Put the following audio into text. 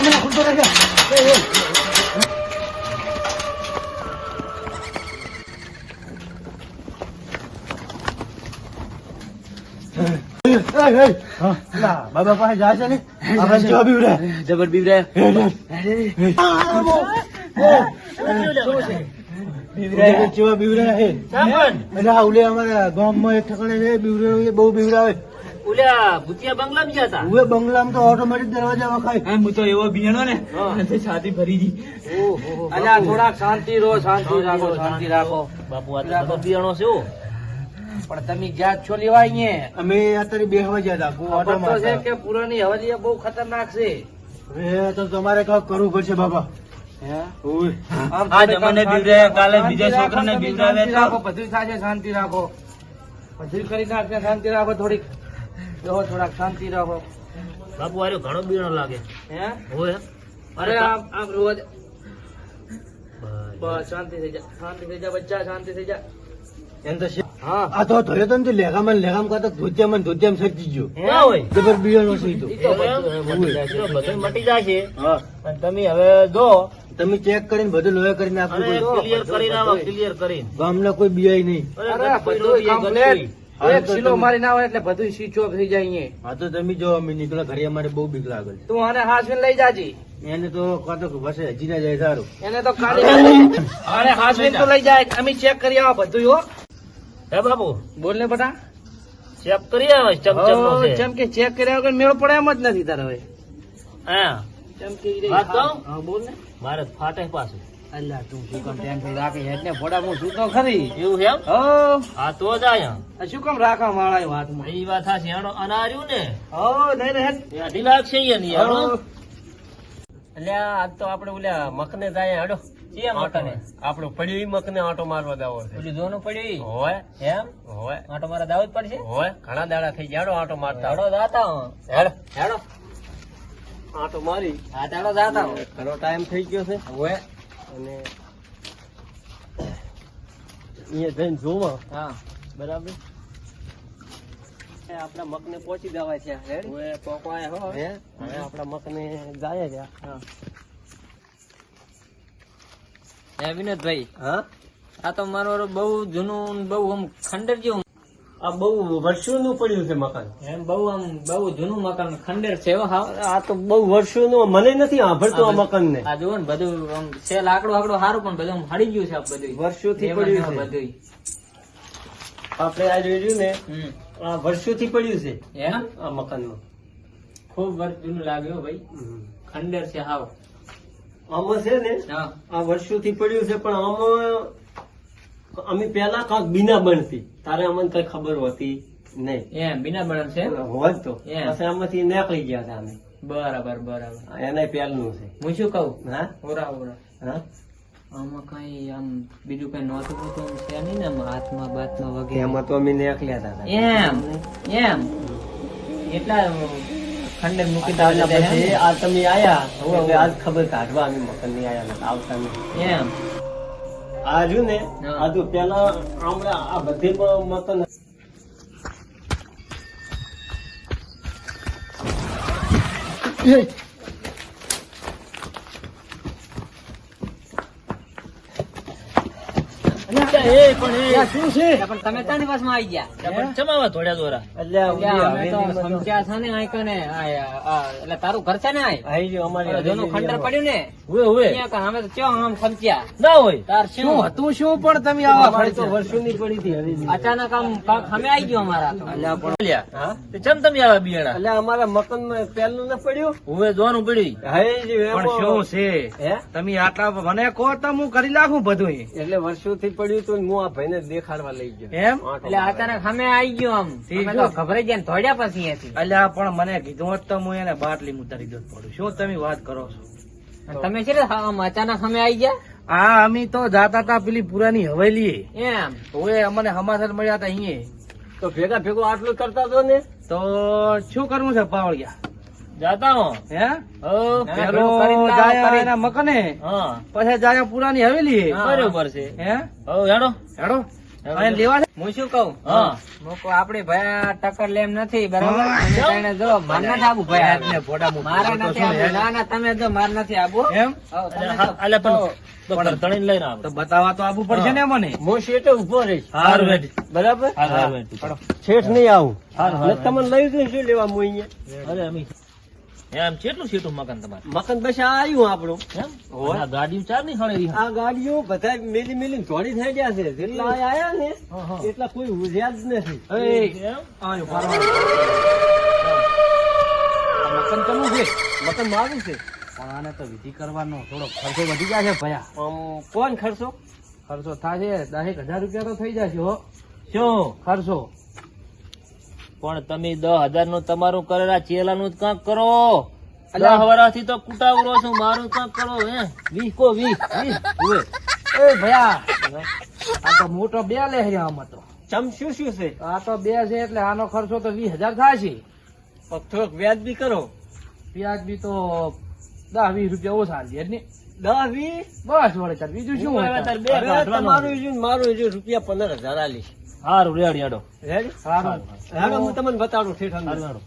મને ખુલતો રહે. બાબા પાસે જાય છે ને આપણે જવા બીવડે જબર બીવરે કેવા બીવડા છે એટલે આ ઉલે અમારા ગામમાં એક ઠકાણે છે બીવડે બહુ બીવડાવે. ઓલ્યા ભૂતિયા બંગલામાં ગયા હતા. ઉવે બંગલામાં તો ઓટોમેટિક દરવાજા વખાય. હું તો એવો બિયાણો ને છાતી ભરી ગઈ. અલ્યા થોડાક શાંતિ રહો, શાંતિ રાખો, શાંતિ રાખો. બાપુ આ બિયાણો છે પણ તમે જ્યાં છો લેવા અહીંયા અમે અત્યારે બેહવા ગયા હતા ઓટો ખબર તો છે કે પુરાની હવેલી બહુ ખતરનાક છે. હવે તો તમારે કાંઈક કરવું પડશે બાબા. આ જમાને બીવરે કાલે બીજા છોકરાને બીવરાવે તો બધું થાય. શાંતિ રાખો, બધું કરી નાખશે. શાંતિ રાખો, થોડીક થોડાક શાંતિ રાખો. બાપુ આર્યો ઘણો બીણો લાગે. હે હોય અરે આમ રોજ બસ શાંતિ થઈ જા, શાંતિ થઈ જા બચ્ચા, શાંતિ થઈ જા. એમ તો હા આ તો ધોયો તો ને લેગામાં લેગામ કાતો ધોતિયામાં સર્જી ગયો. ના હોય જબર બીવાનો છે ઈ તો. બધું મટી જાય છે. પણ તમે હવે જો તમે ચેક કરીને બધું લોહી કરીને આપવું પડે. ક્લિયર કરીને આવો, ક્લિયર કરીને. ગામના કોઈ બીઆઈ નહીં. અરે બધું કમ્પ્લીટ. એક સિલો મારી ના હોય એટલે બધું સ્વિચ ઓફ થઈ જાય અહીંયા. હા તો તમે જો અમે નીકળ્યા ઘરે અમારે બહુ બીક લાગે છે. તું આને હાસવીને લઈ જાજી. એને તો કાતો વસે હજી ના જાય સારું. એને તો કાઢી અરે હાસવીને તો લઈ જાય. અમે ચેક કરી આવા બધું હો. હે બાબુ બોલ ને બટા. ચેક કરી આવે ચમ કે ચેક કર્યા વગર મેળો પડે એમ જ નથી તારે હવે. હા ચમ કે વાત કહું? હા બોલ ને. મારે ફાટે પાછું. અલ્લા તું શું કામ ટેન્શન રાખે એટલે ફોડા હું શું તો ખરી એવું એમ. હા તો જાય શું કામ રાખવા માળા વાતમાં. એ વાત સાચી. હેડો અનાર્યું ને હો નહીં રહે અઢી લાખ છે હેડો. એટલે આજ તો આપડે ઓલા મકને જાય. હેડો આપણું પડ્યું મકને આંટો મારવા દાવો છે. જોનું પડ્યું હોય એમ હોય આંટો મારવા દાવો જ પડશે. હોય ઘણા દાડા થઈ ગયા. આંટો મારતા હેડો જાતા હેડો હેડો આંટો મારી હા હેડો જાતા ઘણો ટાઈમ થઈ ગયો છે. હોય અને અહીંયા જઈને જોવા. હા બરાબર આપડા મકને પહોંચી દેવાય છે. પોકવાય હો હવે આપડા મકને જાય છે. હા વિનોદભાઈ હા આ તો મારું બહુ જૂનું બહુ આમ ખંડેર જેવું. આ બહુ વર્ષોનું પડ્યું છે મકાન. એમ બહુ આમ બહુ જૂનું મકાન ખંડેર છે. આ તો બહુ વર્ષોનું મને નથી સાંભળતું આ મકાન ને. આ જુઓ ને બધું આમ છે લાકડું આકડું સારું પણ બધું હળી ગયું છે. બધું વર્ષોથી પડ્યું છે. બધું આપડે આ જોયું ને આ વર્ષોથી પડ્યું છે એમ આ મકાનમાં. ખુબ વર્ષ જૂનું લાગ્યું ભાઈ. ખંડેર છે હાવ. આમાં છે ને આ વર્ષોથી પડ્યું છે પણ આમાં અમે પેલા કાંક બીના બનતી તારે અમને કઈ ખબર હોતી નહીં. એમ બીના બને છે હોત તો પછી આમાંથી નીકળી ગયા હતા અમે. બરાબર બરાબર એને પેલનું છે. હું શું કઉ હા ઓરા ઓરા હા આમાં કઈ આમ બીજું કઈ નહોતું હોતું છે નહીં ને હાથમાં બાથમાં વગેરે. એમાં તો અમે નીકળ્યા હતા. એમ એમ એટલા ખંડેર મૂકી પછી આ તમે આયા હવે આજ ખબર કાઢવા અમે મકાન ની આયા આવતા એમ. આજુ ને આજુ પેલા હમણાં આ બધે મકાન શું છે પણ તમે ત્રણ દિવસમાં આવી ગયા. ચમાવા થોડા દોરા એટલે સમજ્યા છે ને આઈકને એટલે તારું ઘર છે ને અમારે જેનું ખંડર પડ્યું ને અમે તો ચો આમ ખમચ્યા ના હોય. તાર શું હતું શું પણ તમે આવા વર્ષોની પડી હતી અચાનક આમ અમે આવી ગયો અમારા. ચમ તમે આવા બિયાણા એટલે અમારા મકાન માં પેલું ને પડ્યું હવે જોવાનું પડ્યું. પણ શું છે તમે આટલા મને કહો તો હું કરી નાખું બધું. એટલે વર્ષોથી પડ્યું તું હું આ ભાઈ ને દેખાડવા લઈ ગયો એમ. એટલે અચાનક અમે આવી ગયો આમ ખબરાઈ ગયા થોડ્યા પછી એટલે પણ મને કીધું હોત તો હું એને બાટલી ઉતારી દઉં પડું. શું તમે વાત કરો છો? તમે છે આમ અચાનક અમે આવી ગયા. હા અમે તો જાતા હતા પેલી પુરાની હવેલી એમ. હવે અમને સમાચાર મળ્યા હતા અહીંયા તો ભેગા ભેગું આટલું કરતા હતો ને તો શું કરવું છે પાવળિયા જાતા હો હે જાય મકાને પછી જાય પુરાની હવેલી બરોબર છે હે હેડો હેડો અને લેવા છે? હું શું કહું હા. મોકો આપડે ભાઈ ટક્કર લેમ નથી બરાબર અને તેને જો માર નથી આબુ ભાઈ ને ફોટા મૂકો. મારા નથી આબુ ના ના તમે જો માર નથી આબુ એમ? હા, તમે હા, તો- અલે પણ તણીને લઈને આવો. તો બતાવવા તો આવવું પડશે ને મને. હું શેઠે ઉભો રહીશ હારું હેડ. બરાબર હારું હેડ. શેઠ નહીં આવું હારું, હારું. તમને લઈ જઈને શું લેવા હું અહીંયા અરે અમી એમ કેટલું સીટું મકાન તમારે મકાન બસ આવ્યું આપણું એમ હોય. આ ગાડીઓ ચાર ની ખણી રહી આ ગાડીઓ બધા મિલી મિલી થોડી થઈ ગયા છે જેટલા આ આયા ને હા. એટલા કોઈ ઉજ્યા જ નથી એમ? આયો પારવા. આ મકાન કેવું છે? મકાન મારું છે પણ આને તો વિધિ કરવાનો થોડો ખર્ચો વધી જાય છે ભયા. કોણ ખર્ચો ખર્ચો થાય છે 10,000 રૂપિયા તો થઈ જશે હો. શું ખર્ચો? પણ તમે 10,000 નું તમારું કરેલા ચેલા નું કાંક કરો. અલા. 10 વર્ષથી તો કુટાવરો છું, મારું કાંક કરો હે. 20 કો 20. એ ભયા આ તો મોટો બે લે છે આમાં તો. ચમ શું શું છે આ તો બે છે એટલે આનો ખર્ચો તો 20,000 થાય છે. પણ થોડોક વ્યાજ બી કરો વ્યાજ બી તો 10-20 રૂપિયા ઓછા છે ને. 10-20 બસ વળે ચાલ બીજું શું હોય તાર? બે હવે કાઢવાનું. તમારું ઈજું ને મારું ઈજું રૂપિયા 15,000 આલીશ હારું રેડી હેડો. રેડી હારું. હાલો હું તમને બતાડું ઠેઠ અંદર. હારું હેડો.